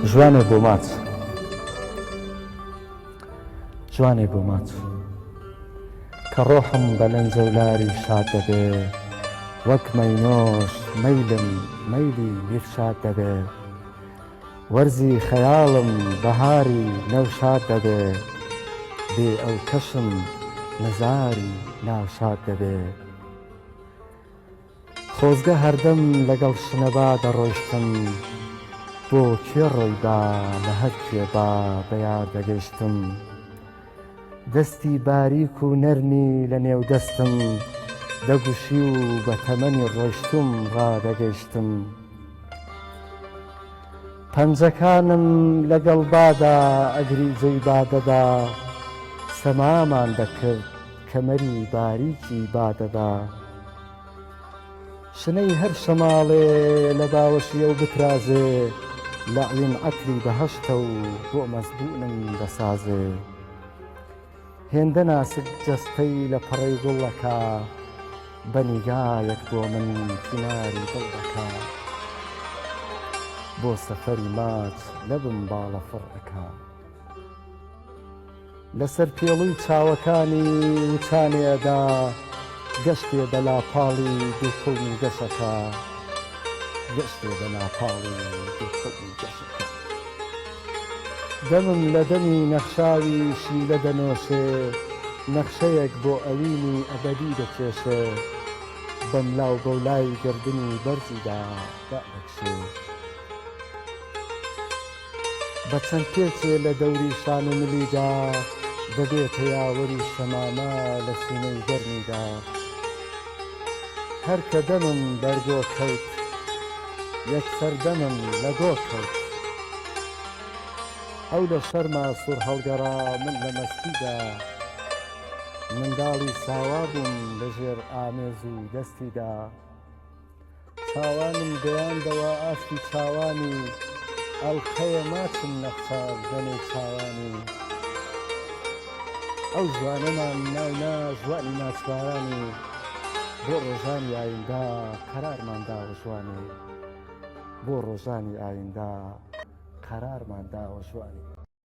جوانێ بۆ ماچ، جوانێ بۆ ماچ کە ڕۆحم بە لەنجەولاری شاد دەبێ، وەک مەینۆش مەیلم مەیلی میرشاد دەبێ، وەرزی خەیاڵم بەهاری نەوشاد دەبێ، بێ ئەو کەشم نەزاری ناوشاد دەبێ. خۆزگە هەردەم لەگەڵ شنەبا دەڕۆیشتم، بۆ کوێ ڕۆی با لە هەر کوێبا بەیار دەگەیشتم، دەستی باریک و نەرمی لە نێو دەستم دەگوشی و بە تەمەنی ڕۆیشتم ڕادەگەیشتم. پەنجەکانم لەگەڵ بادا ئەگری جێی بادەدا، سەمامان دەکرد کەمەری باریکی بادەدا. شنەی هەر شەماڵێ لە باوەشی ئەو بترازێ، لەعلین عەتری بەهەشتە و بۆ مەزبوونم دەسازێ. هێندە ناسک جەستەی لە پەڕەی گوڵەکە، بە نیگایەک بۆ من کناری دڵ دەکا، بۆ سەفەری ماچ لەبم باڵە فڕ ئەکا. لەسەر پێڵووی چاوەکانی وچانێدا، گەشتێ بە لاپاڵی دووکەڵمی گەشەکە، گەشتێ بە لاپاڵی دووکەڵمی گەشەکە. دەمم لە دەمی نەخشاوی شیلە دەنۆشێ، نەخشەیەک بۆ ئەوینی ئەبەدی دەکێشێ، بەم لاو بەولای گردنی بەرزیدا دادەکشێ. بە چەند پێچێ لە دەوری شان و ملیدا، دەبێتە یاوەری شەمامە لە سینەی گەرمیدا. هەر کە دەمم بەرگۆ کەوت، یەکسەر دەمم لە گۆ کەوت، ئەو لە شەرما سوور هەڵگەڕا من لە مەستیدا. منداڵی ساوا بووم لەژێر ئامێز و دەستیدا، چاوانم گەیاندەوە ئاستی چاوانی، ئەڵقەیە ماچم نەخشار دەنێی چاوانی. ئەو جوانەمان ناونا ژوانی ناچبارانی، بۆ ڕۆژانی ئایندا قەرارمان داوە جوانێ، بۆ ڕۆژانی ئایندا قەرارمان داوە جوانێ.